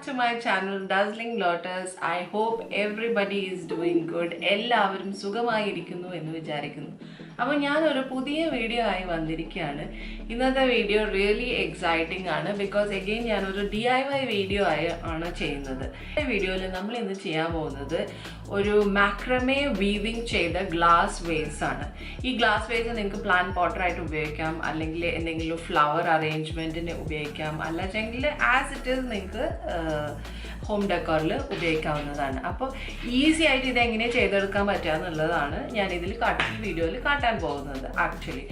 to my channel Dazzling Lotus. I hope everybody is doing good. എല്ലാവരും സുഖമായിരിക്കുന്നു എന്ന് വിചാരിക്കുന്നു. അപ്പോൾ ഞാൻ ഒരു പുതിയ വീഡിയോ ആയി വന്നിരിക്കുകയാണ്. ഇന്നത്തെ വീഡിയോ റിയലി എക്സൈറ്റിംഗ് ആണ് ബിക്കോസ് അഗെയിൻ ഞാൻ ഒരു DIY വീഡിയോ ആണ് ചെയ്യുന്നത്. ഈ വീഡിയോയിൽ നമ്മൾ ഇന്ന് ചെയ്യാൻ പോകുന്നത് ഒരു മാക്രമേ വീവിംഗ് ചെയ്ത ഗ്ലാസ് വേസ് ആണ്. ഈ ഗ്ലാസ് വേസ് നിങ്ങൾക്ക് പ്ലാന്റ് പോട്ടറായിട്ട് ഉപയോഗിക്കാം, അല്ലെങ്കിൽ എന്തെങ്കിലും ഫ്ലവർ അറേഞ്ച്മെൻറ്റിന് ഉപയോഗിക്കാം, അല്ലെങ്കിൽ ആസ് ഇറ്റ് ഈസ് നിങ്ങൾക്ക് ഹോം ഡെക്കോറിൽ ഉപയോഗിക്കാവുന്നതാണ്. അപ്പോൾ ഈസി ആയിട്ട് ഇതെങ്ങനെ ചെയ്തെടുക്കാൻ പറ്റുക എന്നുള്ളതാണ് ഞാനിതിൽ ഈ വീഡിയോയിൽ കാട്ടാൻ പോകുന്നത്. ആക്ച്വലി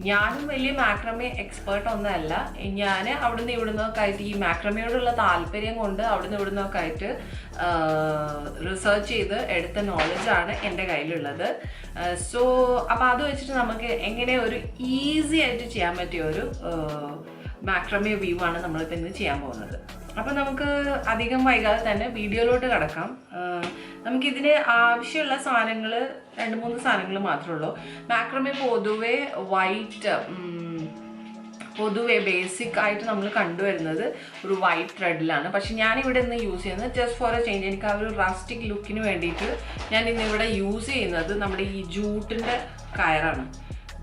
ഞാനും വലിയ മാക്രമേ എക്സ്പേർട്ട് ഒന്നുമല്ല. ഞാൻ അവിടുന്ന് ഇവിടുന്നൊക്കെ ആയിട്ട് ഈ മാക്രമയോടുള്ള താല്പര്യം കൊണ്ട് അവിടുന്ന് ഇവിടുന്നൊക്കെ ആയിട്ട് റിസർച്ച് ചെയ്ത് എടുത്ത നോളജാണ് എൻ്റെ കയ്യിലുള്ളത്. സോ അപ്പോൾ അത് വെച്ചിട്ട് നമുക്ക് എങ്ങനെ ഒരു ഈസി ആയിട്ട് ചെയ്യാൻ പറ്റിയ ഒരു മാക്രമേ വ്യൂ ആണ് നമ്മളിപ്പോൾ ഇന്ന് ചെയ്യാൻ പോകുന്നത്. അപ്പോൾ നമുക്ക് അധികം വൈകാതെ തന്നെ വീഡിയോയിലോട്ട് കടക്കാം. നമുക്കിതിന് ആവശ്യമുള്ള സാധനങ്ങൾ 2-3 സാധനങ്ങൾ മാത്രമേ ഉള്ളൂ. മാക്രമേ പൊതുവെ ബേസിക് ആയിട്ട് നമ്മൾ കണ്ടുവരുന്നത് ഒരു വൈറ്റ് ത്രെഡിലാണ്. പക്ഷെ ഞാനിവിടെ ഇന്ന് യൂസ് ചെയ്യുന്നത് ജസ്റ്റ് ഫോർ എ ചേഞ്ച്, എനിക്ക് ആ ഒരു റസ്റ്റിക് ലുക്കിന് വേണ്ടിയിട്ട് ഞാൻ ഇന്നിവിടെ യൂസ് ചെയ്യുന്നത് നമ്മുടെ ഈ ജൂട്ടിൻ്റെ കയറാണ്.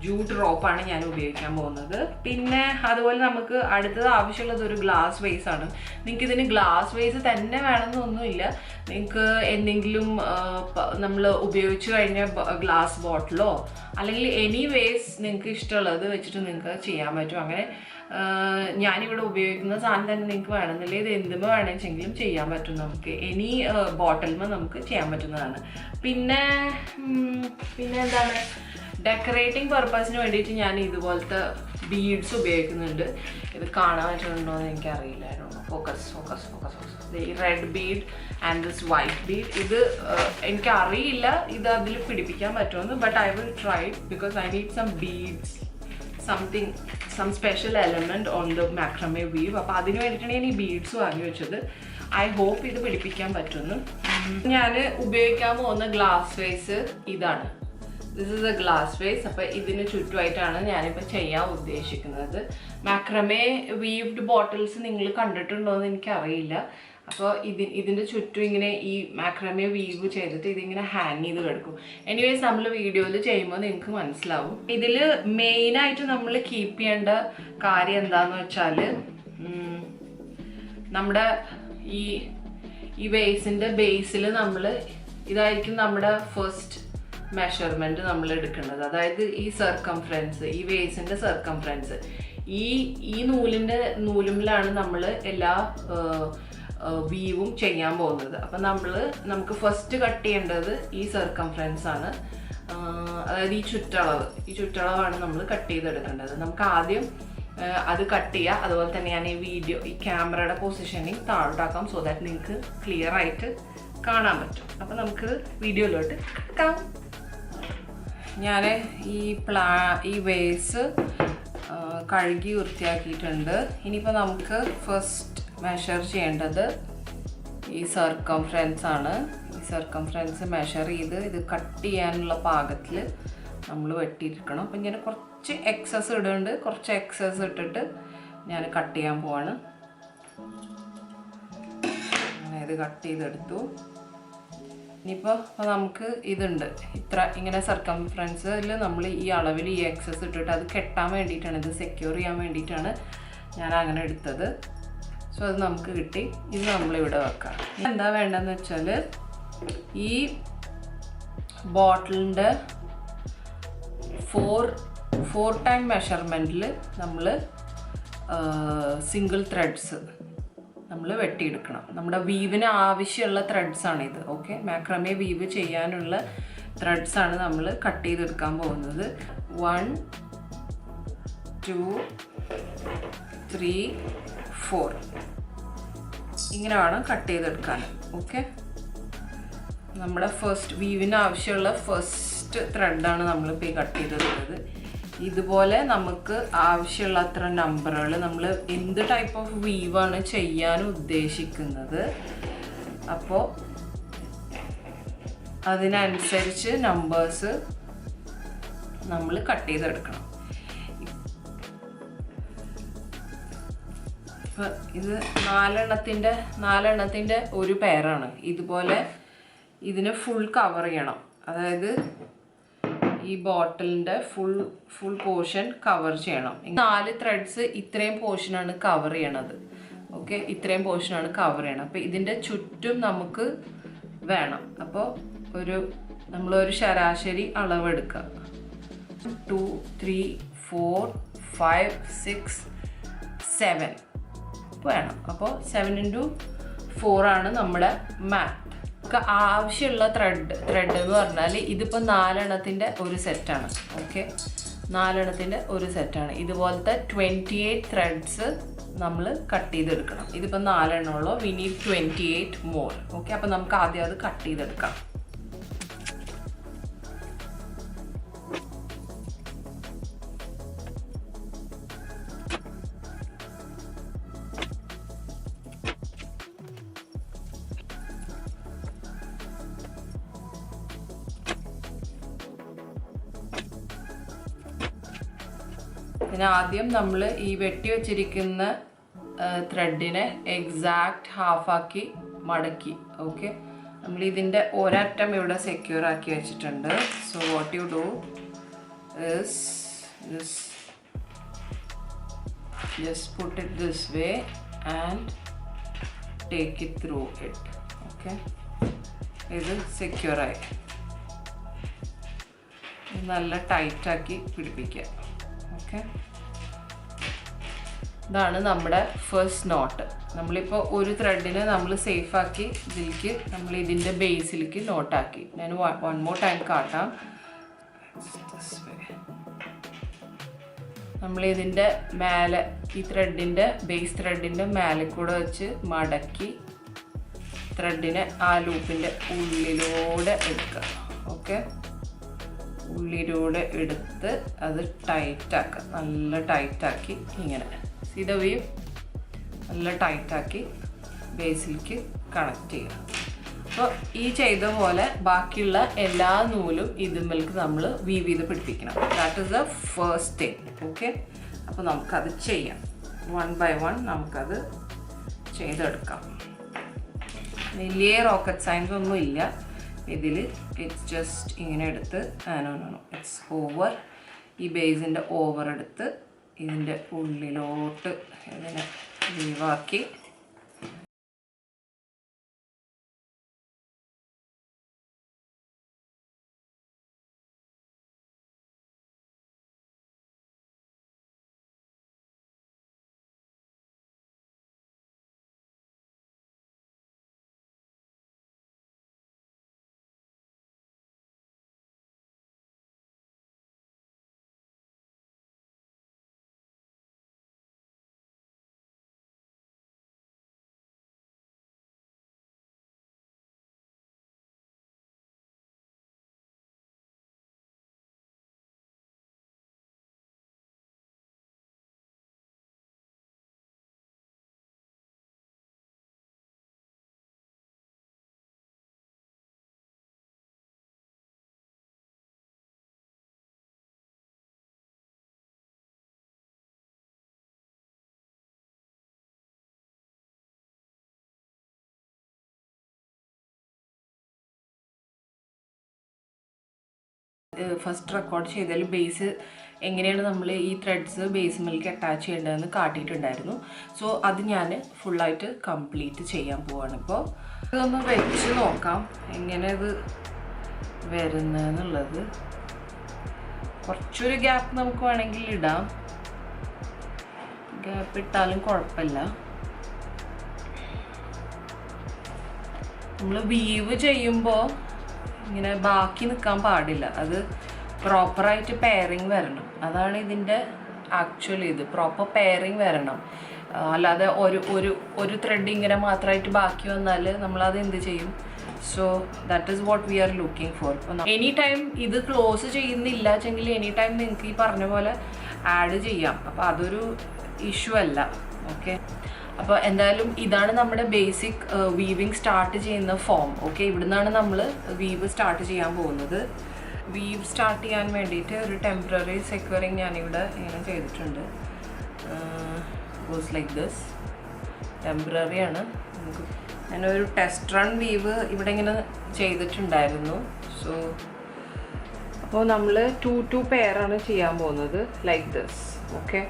ജൂട്ട് റോപ്പാണ് ഞാൻ ഉപയോഗിക്കാൻ പോകുന്നത്. പിന്നെ അതുപോലെ നമുക്ക് അടുത്തത് ആവശ്യമുള്ളത് ഒരു ഗ്ലാസ് വേസ് ആണ്. നിങ്ങൾക്ക് ഇതിന് ഗ്ലാസ് വേസ് തന്നെ വേണമെന്നൊന്നുമില്ല. നിങ്ങൾക്ക് എന്തെങ്കിലും നമ്മൾ ഉപയോഗിച്ച് കഴിഞ്ഞ ഗ്ലാസ് ബോട്ടിലോ അല്ലെങ്കിൽ എനി വേസ് നിങ്ങൾക്ക് ഇഷ്ടമുള്ളത് വെച്ചിട്ട് നിങ്ങൾക്ക് ചെയ്യാൻ പറ്റും. അങ്ങനെ ഞാനിവിടെ ഉപയോഗിക്കുന്ന സാധനം തന്നെ നിങ്ങൾക്ക് വേണമെന്നില്ല, ഇത് എന്തുമ്പോൾ വേണമെങ്കിലും ചെയ്യാൻ പറ്റും. നമുക്ക് എനി ബോട്ടിലുമ്പോൾ നമുക്ക് ചെയ്യാൻ പറ്റുന്നതാണ്. പിന്നെ എന്താണ്, ഡെക്കറേറ്റിംഗ് പർപ്പസിന് വേണ്ടിയിട്ട് ഞാൻ ഇതുപോലത്തെ ബീഡ്സ് ഉപയോഗിക്കുന്നുണ്ട്. ഇത് കാണാൻ പറ്റുന്നുണ്ടോ എന്ന് എനിക്കറിയില്ലായിരുന്നു. ഫോക്കസ് ഈ red bead and this white bead. ഇത് എനിക്കറിയില്ല ഇത് അതിൽ പിടിപ്പിക്കാൻ പറ്റുമെന്ന്, but I will try because I need some beads, some special element on the macrame weave. അപ്പോൾ അതിന് വേണ്ടിയിട്ടാണ് ഞാൻ ഈ ബീഡ്സ് വാങ്ങി വെച്ചത്. ഐ ഹോപ്പ് ഇത് പിടിപ്പിക്കാൻ പറ്റുമെന്ന്. ഞാൻ ഉപയോഗിക്കാൻ പോകുന്ന ഗ്ലാസ് വേസ് ഇതാണ്. This is a glass vase. അപ്പോൾ ഇതിന് ചുറ്റുമായിട്ടാണ് ഞാനിപ്പോൾ ചെയ്യാൻ ഉദ്ദേശിക്കുന്നത്. മാക്രമേ വീവ്ഡ് ബോട്ടിൽസ് നിങ്ങൾ കണ്ടിട്ടുണ്ടോ എന്ന് എനിക്കറിയില്ല. അപ്പോൾ ഇതിൻ്റെ ചുറ്റും ഇങ്ങനെ ഈ മാക്രമേ വീവ് ചെയ്തിട്ട് ഇതിങ്ങനെ ഹാങ് ചെയ്ത് കിടക്കും. എനിവേസ് നമ്മൾ വീഡിയോയിൽ ചെയ്യുമ്പോൾ നിങ്ങൾക്ക് മനസ്സിലാവും. ഇതിൽ മെയിനായിട്ട് നമ്മൾ കീപ്പ് ചെയ്യേണ്ട കാര്യം എന്താണെന്ന് വെച്ചാൽ നമ്മുടെ ഈ വേസിൻ്റെ ബേസിൽ നമ്മൾ ഇതായിരിക്കും നമ്മുടെ ഫസ്റ്റ് മെഷർമെൻറ്റ് നമ്മൾ എടുക്കേണ്ടത്. അതായത് ഈ സർക്കംഫറൻസ്, ഈ വേസിൻ്റെ സർക്കംഫറൻസ്, ഈ നൂലുമിലാണ് നമ്മൾ എല്ലാ വീവും ചെയ്യാൻ പോകുന്നത്. അപ്പം നമുക്ക് ഫസ്റ്റ് കട്ട് ചെയ്യേണ്ടത് ഈ സർക്കംഫറൻസ് ആണ്. അതായത് ഈ ചുറ്റളവാണ് നമ്മൾ കട്ട് ചെയ്തെടുക്കേണ്ടത്. നമുക്ക് ആദ്യം അത് കട്ട് ചെയ്യുക. അതുപോലെ തന്നെ ഞാൻ ഈ ക്യാമറയുടെ പൊസിഷനിങ് താഴോട്ടാക്കാം, സോ ദാറ്റ് നിങ്ങൾക്ക് ക്ലിയർ ആയിട്ട് കാണാൻ പറ്റും. അപ്പം നമുക്ക് വീഡിയോയിലോട്ട് കിടക്കാം. ഞാൻ ഈ വേസ് കഴുകി വൃത്തിയാക്കിയിട്ടുണ്ട്. ഇനിയിപ്പോൾ നമുക്ക് ഫസ്റ്റ് മെഷർ ചെയ്യേണ്ടത് ഈ സർക്കംഫറൻസ് ആണ്. ഈ സർക്കംഫറൻസ് മെഷർ ചെയ്ത് ഇത് കട്ട് ചെയ്യാനുള്ള പാകത്തിൽ നമ്മൾ വെട്ടിയിരിക്കണം. അപ്പം ഞാൻ കുറച്ച് എക്സസ് ഇടുന്നുണ്ട്. കുറച്ച് എക്സസ് ഇട്ടിട്ട് ഞാൻ കട്ട് ചെയ്യാൻ പോവാണ്. അങ്ങനെ ഇത് കട്ട് ചെയ്തെടുത്തു. ഇനിയിപ്പോൾ നമുക്ക് ഇതുണ്ട് ഇങ്ങനെ സർക്കംഫറൻസിൽ നമ്മൾ ഈ അളവിൽ ഈ എക്സസ് ഇട്ടിട്ട് അത് കെട്ടാൻ വേണ്ടിയിട്ടാണ്, ഇത് സെക്യൂർ ചെയ്യാൻ വേണ്ടിയിട്ടാണ് ഞാൻ അങ്ങനെ എടുത്തത്. സോ അത് നമുക്ക് കിട്ടി. ഇത് നമ്മളിവിടെ വെക്കാം. എന്താ വേണ്ടതെന്ന് വെച്ചാൽ ഈ ബോട്ടിലിൻ്റെ 4 ടൈം മെഷർമെൻറ്റിൽ നമ്മൾ സിംഗിൾ ത്രെഡ്സ് നമ്മൾ വെട്ടിയെടുക്കണം. നമ്മുടെ വീവിന് ആവശ്യമുള്ള ത്രെഡ്സാണിത്. ഓക്കെ, മാക്രമേ വീവ് ചെയ്യാനുള്ള ത്രെഡ്സാണ് നമ്മൾ കട്ട് ചെയ്തെടുക്കാൻ പോകുന്നത്. 1 2 3 4 ഇങ്ങനെ വേണം കട്ട് ചെയ്തെടുക്കാൻ. ഓക്കെ, നമ്മുടെ ഫസ്റ്റ് വീവിന് ആവശ്യമുള്ള ഫസ്റ്റ് ത്രെഡാണ് നമ്മളിപ്പോൾ ഈ കട്ട് ചെയ്തെടുക്കുന്നത്. ഇതുപോലെ നമുക്ക് ആവശ്യമുള്ള അത്ര നമ്പറുകൾ, നമ്മൾ എന്ത് ടൈപ്പ് ഓഫ് വീവാണ് ചെയ്യാൻ ഉദ്ദേശിക്കുന്നത് അപ്പോൾ അതിനനുസരിച്ച് നമ്പേഴ്സ് നമ്മൾ കട്ട് ചെയ്തെടുക്കണം. ഇപ്പം ഇത് നാലെണ്ണത്തിൻ്റെ ഒരു പെയറാണ്. ഇതുപോലെ ഇതിനെ ഫുൾ കവർ ചെയ്യണം. അതായത് ഈ ബോട്ടിലിൻ്റെ ഫുൾ പോർഷൻ കവർ ചെയ്യണം. 4 ത്രെഡ്സ് ഇത്രയും പോർഷനാണ് കവർ ചെയ്യണത്. ഓക്കെ, ഇത്രയും പോർഷനാണ് കവർ ചെയ്യണം. അപ്പോൾ ഇതിൻ്റെ ചുറ്റും നമുക്ക് വേണം. അപ്പോൾ നമ്മളൊരു ശരാശരി അളവെടുക്കുക. 2 3 4 5 6 7 വേണം. അപ്പോൾ 7 × 4 ആണ് നമ്മുടെ മാറ്റ്. ആവശ്യമുള്ള ത്രെഡ് എന്ന് പറഞ്ഞാൽ ഇതിപ്പോൾ 4 എണ്ണത്തിൻ്റെ ഒരു സെറ്റാണ്. ഓക്കെ, 4 എണ്ണത്തിൻ്റെ ഒരു സെറ്റാണ്. ഇതുപോലത്തെ 28 ത്രെഡ്സ് നമ്മൾ കട്ട് ചെയ്തെടുക്കണം. ഇതിപ്പോൾ 4 എണ്ണമുള്ളൂ. We need 28 more. ഓക്കെ, അപ്പോൾ നമുക്ക് ആദ്യം അത് കട്ട് ചെയ്തെടുക്കാം. പിന്നെ ആദ്യം നമ്മൾ ഈ വെട്ടി വെച്ചിരിക്കുന്ന ത്രെഡിനെ എക്സാക്റ്റ് ഹാഫാക്കി മടക്കി. ഓക്കെ, നമ്മൾ ഇതിൻ്റെ ഒരറ്റം ഇവിടെ സെക്യൂർ ആക്കി വെച്ചിട്ടുണ്ട്. So what you do is just put it this way and take it through it. Okay, ഇത് സെക്യൂറായി നല്ല ടൈറ്റാക്കി പിടിപ്പിക്കുക. ഓക്കെ, ഇതാണ് നമ്മുടെ ഫസ്റ്റ് നോട്ട്. നമ്മളിപ്പോൾ ഒരു ത്രെഡിനെ നമ്മൾ സേഫാക്കി ഇതിലേക്ക് നമ്മൾ ഇതിൻ്റെ ബേസിലേക്ക് നോട്ടാക്കി. ഞാൻ 1 more ടൈം കാട്ടാം. നമ്മളിതിൻ്റെ മേലെ ഈ ത്രെഡിൻ്റെ ബേസ് ത്രെഡിൻ്റെ മേലെ കൂടെ വെച്ച് മടക്കി ത്രെഡിനെ ആ ലൂപ്പിൻ്റെ ഉള്ളിലൂടെ എടുക്കുക. ഓക്കെ, ഉള്ളിലൂടെ എടുത്ത് അത് ടൈറ്റാക്കുക. നല്ല ടൈറ്റാക്കി ഇങ്ങനെ സീ ദ വീവ് നല്ല ടൈറ്റാക്കി ബേസിലേക്ക് കണക്ട് ചെയ്യുക. അപ്പോൾ ഈ ചെയ്ത പോലെ ബാക്കിയുള്ള എല്ലാ നൂലും ഇതുമ്മേൽക്ക് നമ്മൾ വീവ് ചെയ്ത് പിടിപ്പിക്കണം. That is the first thing. Okay, അപ്പോൾ നമുക്കത് ചെയ്യാം. 1 by 1 നമുക്കത് ചെയ്തെടുക്കാം. വലിയ റോക്കറ്റ് സയൻസ് ഒന്നും ഇല്ല ഇതിൽ. ഇറ്റ്സ് ജസ്റ്റ് ഇങ്ങനെ എടുത്ത് ഇറ്റ്സ് ഓവർ, ഈ ബേസിൻ്റെ ഓവർ എടുത്ത് ഇതിൻ്റെ ഉള്ളിലോട്ട് ഇതിനെ ലീവാക്കി ഫസ്റ്റ് റെക്കോർഡ് ചെയ്തതിൽ ബേസ് എങ്ങനെയാണ് നമ്മൾ ഈ ത്രെഡ്സ് ബേസ്മേലേക്ക് അറ്റാച്ച് ചെയ്യേണ്ടതെന്ന് കാട്ടിയിട്ടുണ്ടായിരുന്നു. സോ അത് ഞാൻ ഫുള്ളായിട്ട് കംപ്ലീറ്റ് ചെയ്യാൻ പോവാണ്. ഇപ്പോൾ ഇതൊന്ന് വെച്ച് നോക്കാം എങ്ങനെ ഇത് വരുന്നതെന്നുള്ളത്. കുറച്ചൊരു ഗ്യാപ്പ് നമുക്ക് വേണമെങ്കിൽ ഇടാം. ഗ്യാപ്പ് ഇട്ടാലും കുഴപ്പമില്ല. നമ്മൾ വീവ് ചെയ്യുമ്പോൾ ഇങ്ങനെ ബാക്കി നിൽക്കാൻ പാടില്ല. അത് പ്രോപ്പറായിട്ട് പെയറിങ് വരണം. അതാണ് ഇതിൻ്റെ ആക്ച്വലി ഇത് പ്രോപ്പർ പെയറിങ് വരണം. അല്ലാതെ ഒരു ത്രെഡ് ഇങ്ങനെ മാത്രമായിട്ട് ബാക്കി വന്നാൽ നമ്മളത് എന്ത് ചെയ്യും? So that is what we are looking for. Any time ഇത് ക്ലോസ് ചെയ്യുന്നില്ല വെച്ചെങ്കിൽ എനി ടൈം നിങ്ങൾക്ക് ഈ പറഞ്ഞ പോലെ ആഡ് ചെയ്യാം. അപ്പോൾ അതൊരു ഇഷ്യൂ അല്ല. ഓക്കെ, അപ്പോൾ എന്തായാലും ഇതാണ് നമ്മുടെ ബേസിക് വീവിങ് സ്റ്റാർട്ട് ചെയ്യുന്ന ഫോം. ഓക്കെ, ഇവിടുന്നാണ് നമ്മൾ വീവ് സ്റ്റാർട്ട് ചെയ്യാൻ പോകുന്നത്. വീവ് സ്റ്റാർട്ട് ചെയ്യാൻ വേണ്ടിയിട്ട് ഒരു ടെമ്പററി സെക്യൂറിങ് ഞാനിവിടെ ഇങ്ങനെ ചെയ്തിട്ടുണ്ട്. Goes like this. ടെമ്പററി ആണ്. ഞാനൊരു ടെസ്റ്റ് റൺ വീവ് ഇവിടെ ഇങ്ങനെ ചെയ്തിട്ടുണ്ടായിരുന്നു. സോ അപ്പോൾ നമ്മൾ 2 പെയറാണ് ചെയ്യാൻ പോകുന്നത്, ലൈക്ക് ദിസ്. ഓക്കെ,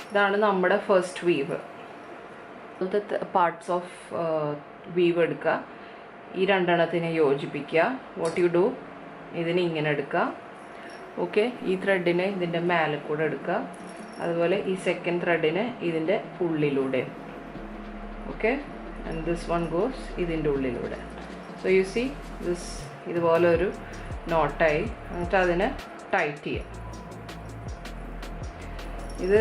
ഇതാണ് നമ്മുടെ first weave. Parts of weave എടുക്കുക, ഈ രണ്ടെണ്ണത്തിനെ യോജിപ്പിക്കുക. വാട്ട് യു ഡു, ഇതിനെ ഇങ്ങനെ എടുക്കുക. ഓക്കെ, ഈ ത്രെഡിനെ ഇതിൻ്റെ മേലെ കൂടെ എടുക്കുക, അതുപോലെ ഈ സെക്കൻഡ് ത്രെഡിനെ ഇതിൻ്റെ ഉള്ളിലൂടെ. Okay, and this one goes ഇതിൻ്റെ ഉള്ളിലൂടെ. സോ യു സി ദിസ്, ഇതുപോലെ ഒരു നോട്ടായി. എന്നിട്ട് അതിനെ ടൈറ്റ് ചെയ്യാം. ഇത്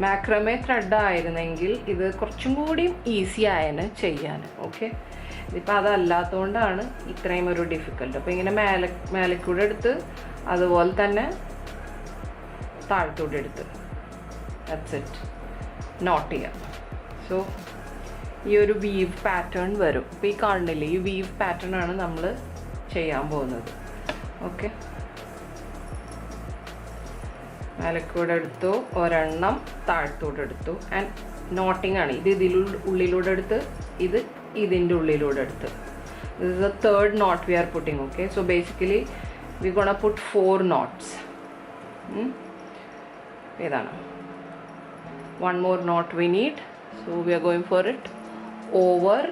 മാക്രമേ ത്രെഡ് ആയിരുന്നെങ്കിൽ ഇത് കുറച്ചും കൂടി ഈസി ആയതിന് ചെയ്യാൻ. ഓക്കെ, ഇതിപ്പോൾ അതല്ലാത്തതുകൊണ്ടാണ് ഇത്രയും ഒരു ഡിഫിക്കൽട്ട്. അപ്പോൾ ഇങ്ങനെ മേലേക്കൂടെ എടുത്ത് അതുപോലെ തന്നെ താഴത്തൂടെ എടുത്ത് ദാറ്റ്സ് ഇറ്റ്, നോട്ട് ചെയ്യാം. സോ ഈ ഒരു വീവ് പാറ്റേൺ വരും. ഇപ്പോൾ ഈ കാണുന്നില്ലേ, ഈ വീവ് പാറ്റേൺ ആണ് നമ്മൾ ചെയ്യാൻ പോകുന്നത്. ഓക്കെ, മേലേക്കൂടെ എടുത്തു, ഒരെണ്ണം താഴത്തൂടെ എടുത്തു. ആൻഡ് നോട്ടിങ് ആണ്, ഇത് ഉള്ളിലൂടെ എടുത്ത് ഇത് ഇതിൻ്റെ ഉള്ളിലൂടെ എടുത്ത്. This is the third knot we are putting. Okay, so basically we gonna put 4 knots. ഏതാണ് 1 more knot we need, so we are going for it. Over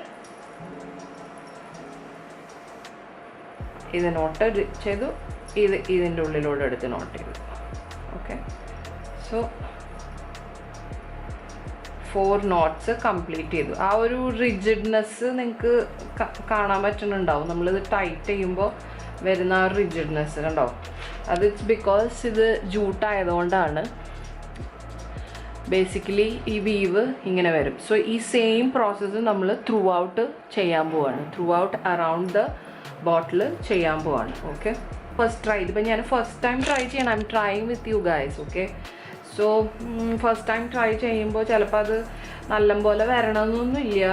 ഇത് നോട്ട് ചെയ്തു, ഇതിൻ്റെ ഉള്ളിലൂടെ എടുത്ത് നോട്ട് ചെയ്തു. ഓക്കെ, സോ 4 knots കംപ്ലീറ്റ് ചെയ്തു. ആ ഒരു റിജിഡ്നെസ് നിങ്ങൾക്ക് കാണാൻ പറ്റുന്നുണ്ടാവും. നമ്മളിത് ടൈറ്റ് ചെയ്യുമ്പോൾ വരുന്ന ആ റിജിഡ്നെസ് കണ്ടാവും. അത് ഇറ്റ്സ് ബിക്കോസ് ഇത് ജൂട്ടായതുകൊണ്ടാണ്. ബേസിക്കലി ഈ വീവ് ഇങ്ങനെ വരും. സോ ഈ സെയിം പ്രോസസ്സ് നമ്മൾ ത്രൂ ഔട്ട് ചെയ്യാൻ പോവാണ്, throughout around the bottle ചെയ്യാൻ പോവാണ്. Okay, first try. ഇതിപ്പോൾ ഞാൻ ഫസ്റ്റ് ടൈം ട്രൈ ചെയ്യണം. I am trying with you guys. Okay, so first time try ചെയ്യുമ്പോൾ ചിലപ്പോൾ അത് നല്ലപോലെ വരണമെന്നൊന്നുമില്ല.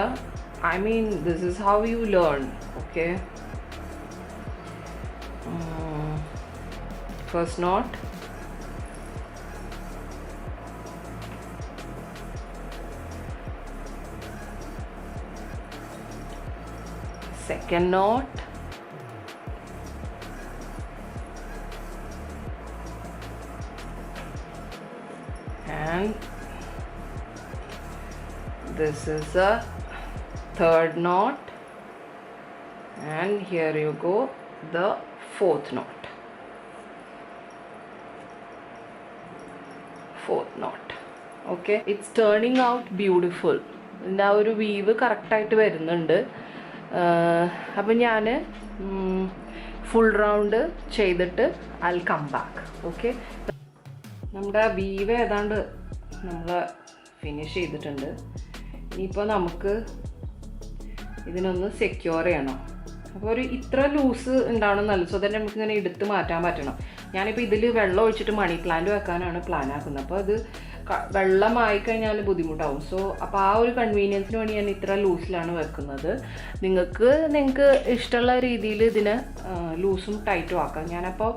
I mean this is how you learn. Okay, first knot, second knot, and this is a third knot, and here you go the fourth knot. Okay, it's turning out beautiful. ഇതിൻ്റെ ആ ഒരു we've കറക്റ്റായിട്ട് വരുന്നുണ്ട്. അപ്പം ഞാൻ full round ചെയ്തിട്ട് I will come back. Okay, നമ്മുടെ weave ഏതാണ്ട് നമ്മൾ ഫിനിഷ് ചെയ്തിട്ടുണ്ട്. ഇനിയിപ്പോൾ നമുക്ക് ഇതിനൊന്ന് സെക്യൂർ ചെയ്യണം. അപ്പോൾ ഒരു ഇത്ര ലൂസ് ഉണ്ടാവണം നല്ലത്. സോ ദാറ്റ് നമുക്കിങ്ങനെ എടുത്ത് മാറ്റാൻ പറ്റണം. ഞാനിപ്പോൾ ഇതിൽ വെള്ളം ഒഴിച്ചിട്ട് മണി പ്ലാന്റ് വെക്കാനാണ് പ്ലാൻ ആക്കുന്നത്. അപ്പോൾ അത് വെള്ളമായി കഴിഞ്ഞാൽ ബുദ്ധിമുട്ടാവും. സോ അപ്പോൾ ആ ഒരു കൺവീനിയൻസിന് വേണ്ടി ഞാൻ ഇത്ര ലൂസിലാണ് വെക്കുന്നത്. നിങ്ങൾക്ക് ഇഷ്ടമുള്ള രീതിയിൽ ഇതിനെ ലൂസും ടൈറ്റും ആക്കാം. ഞാനപ്പോൾ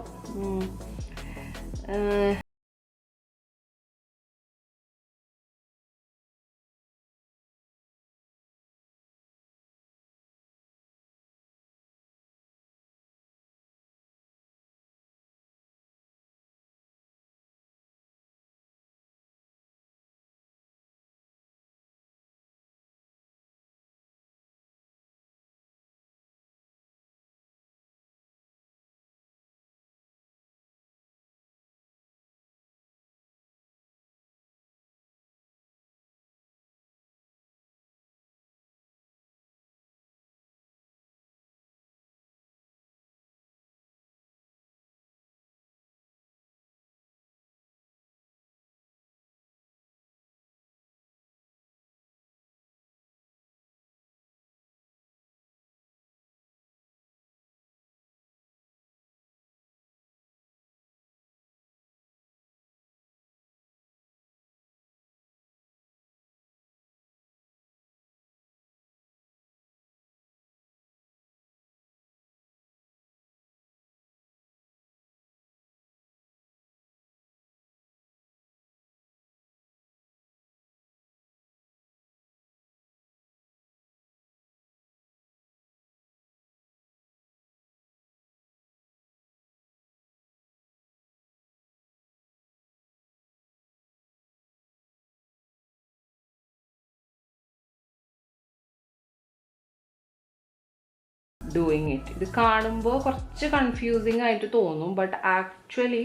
ഡൂയിങ് ഇറ്റ്. ഇത് കാണുമ്പോൾ കുറച്ച് കൺഫ്യൂസിങ് ആയിട്ട് തോന്നും, but actually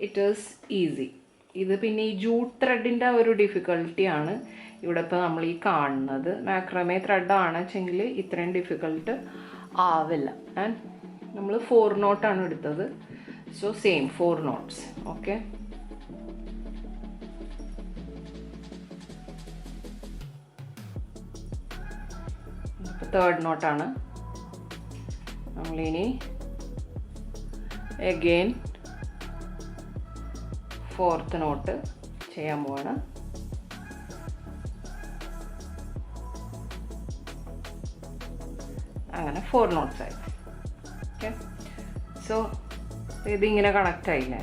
it is easy. ഇത് പിന്നെ ഈ ജൂട്ട് ത്രെഡിൻ്റെ ഒരു ഡിഫിക്കൽട്ടിയാണ് ഇവിടെ ഇപ്പോൾ നമ്മൾ ഈ കാണുന്നത്. മാക്രമേ ത്രെഡാണ് വെച്ചെങ്കിൽ ഇത്രയും ഡിഫിക്കൽട്ട് ആവില്ല. ആൻഡ് നമ്മൾ 4 നോട്ടാണ് എടുത്തത്. So same 4 notes. ഓക്കെ, ഇപ്പോൾ 3rd നോട്ടാണ്. നമ്മളിനി എഗെയിൻ 4th നോട്ട് ചെയ്യാൻ പോവാണ്. അങ്ങനെ 4 നോട്ട്സ് ആയി. ഓക്കെ, സോ ഇതിങ്ങനെ കണക്റ്റ് ആയില്ലേ.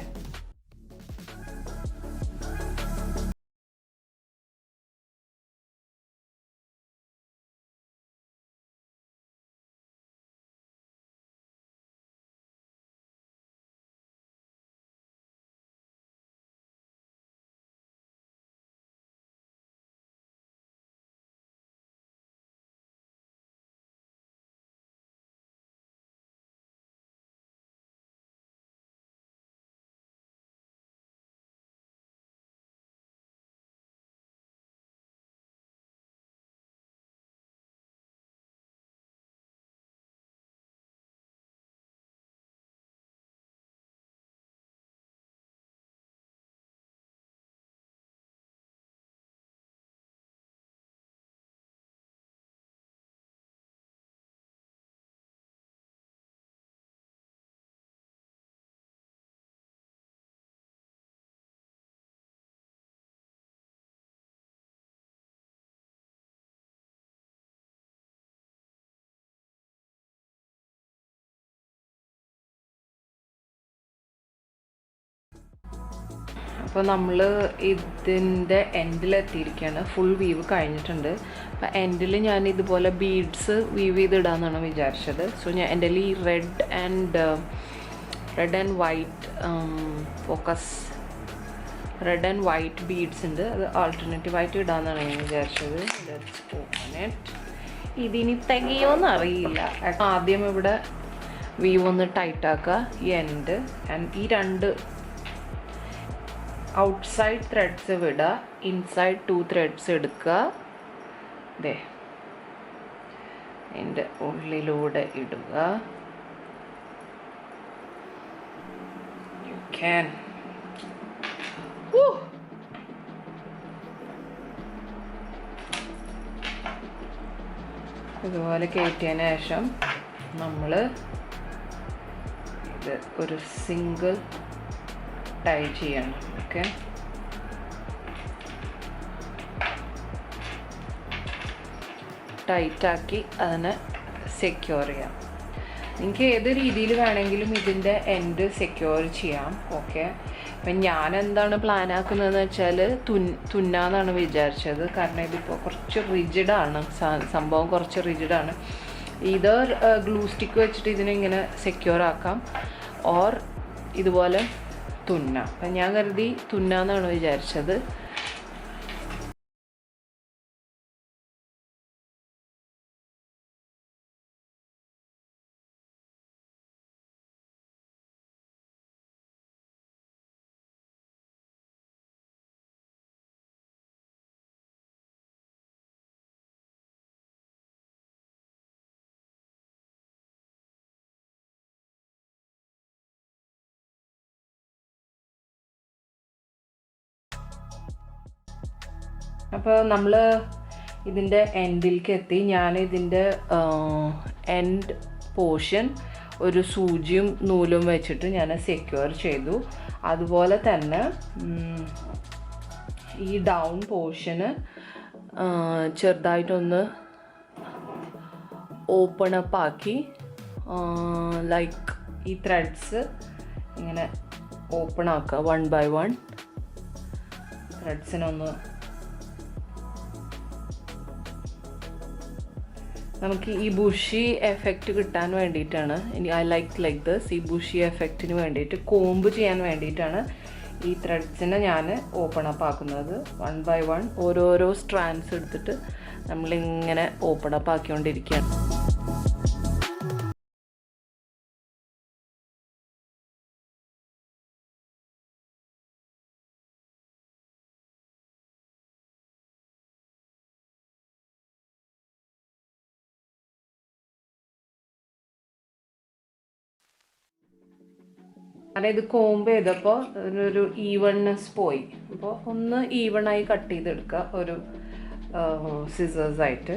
അപ്പോൾ നമ്മൾ ഇതിൻ്റെ എൻഡിലെത്തിയിരിക്കുകയാണ്. ഫുൾ വീവ് കഴിഞ്ഞിട്ടുണ്ട്. അപ്പോൾ എൻഡിൽ ഞാൻ ഇതുപോലെ ബീഡ്സ് വീവ് ചെയ്തിടാമെന്നാണ് വിചാരിച്ചത്. സോ ഞാൻ എൻ്റെ ഈ റെഡ് ആൻഡ് വൈറ്റ് ബീഡ്സ് ഉണ്ട്. അത് ആൾട്ടർനേറ്റീവ് ആയിട്ട് ഇടാമെന്നാണ് ഞാൻ വിചാരിച്ചത്. ഇതിനി തികയോന്ന് അറിയില്ല. ആദ്യം ഇവിടെ വീവ് ഒന്ന് ടൈറ്റാക്കുക, ഈ എൻഡ് ആൻഡ് ഈ 2 ഔട്ട്സൈഡ് ത്രെഡ്സ് വിടുക, ഇൻസൈഡ് 2 ത്രെഡ്സ് എടുക്കുക. ദേ എൻ്റെ ഉള്ളിലൂടെ ഇടുക. You can. ഇതുപോലെ കയറ്റിയതിന് ശേഷം നമ്മൾ ഇത് ഒരു സിംഗിൾ ടൈ ചെയ്യണം. ഓക്കെ, ടൈറ്റാക്കി അതിനെ സെക്യൂർ ചെയ്യാം. നിങ്ങൾക്ക് ഏത് രീതിയിൽ വേണമെങ്കിലും ഇതിൻ്റെ എൻഡ് സെക്യൂർ ചെയ്യാം. ഓക്കെ, അപ്പം ഞാൻ എന്താണ് പ്ലാൻ ആക്കുന്നതെന്ന് വെച്ചാൽ തുന്നാന്നാണ് വിചാരിച്ചത്. കാരണം ഇതിപ്പോൾ കുറച്ച് റിജിഡാണ്, സംഭവം കുറച്ച് റിജിഡാണ്. ഇത് ഗ്ലൂ സ്റ്റിക്ക് വെച്ചിട്ട് ഇതിനിങ്ങനെ സെക്യൂർ ആക്കാം, ഓർ ഇതുപോലെ തുന്നാം. അപ്പം ഞാൻ കരുതി തുന്നാന്നാണ് വിചാരിച്ചത്. അപ്പോൾ നമ്മൾ ഇതിൻ്റെ എൻഡിലേക്ക് എത്തി. ഞാൻ ഇതിൻ്റെ എൻഡ് പോർഷൻ ഒരു സൂചിയും നൂലും വെച്ചിട്ട് ഞാൻ സെക്യൂർ ചെയ്തു. അതുപോലെ തന്നെ ഈ ഡൗൺ പോർഷന് ചെറുതായിട്ടൊന്ന് ഓപ്പൺ അപ്പ് ആക്കി, ലൈക്ക് ഈ ത്രെഡ്സ് ഇങ്ങനെ ഓപ്പൺ ആക്കുക. 1 by 1 ത്രെഡ്സിനൊന്ന് നമുക്ക് ഈ ബുഷി എഫക്റ്റ് കിട്ടാൻ വേണ്ടിയിട്ടാണ്. I like this. ഈ ബുഷി എഫക്റ്റിന് വേണ്ടിയിട്ട് കോമ്പ് ചെയ്യാൻ വേണ്ടിയിട്ടാണ് ഈ ത്രെഡ്സിനെ ഞാൻ ഓപ്പൺ അപ്പ് ആക്കുന്നത്. 1 by 1 ഓരോരോ സ്ട്രാൻഡ്സ് എടുത്തിട്ട് നമ്മളിങ്ങനെ ഓപ്പൺ അപ്പ് ആക്കിക്കൊണ്ടിരിക്കുകയാണ്. അതായത് കോംബ് ചെയ്തപ്പോൾ ഒരു ഈവൺനെസ് പോയി. അപ്പോൾ ഒന്ന് ഈവണായി കട്ട് ചെയ്തെടുക്കുക ഒരു സിസേഴ്സായിട്ട്.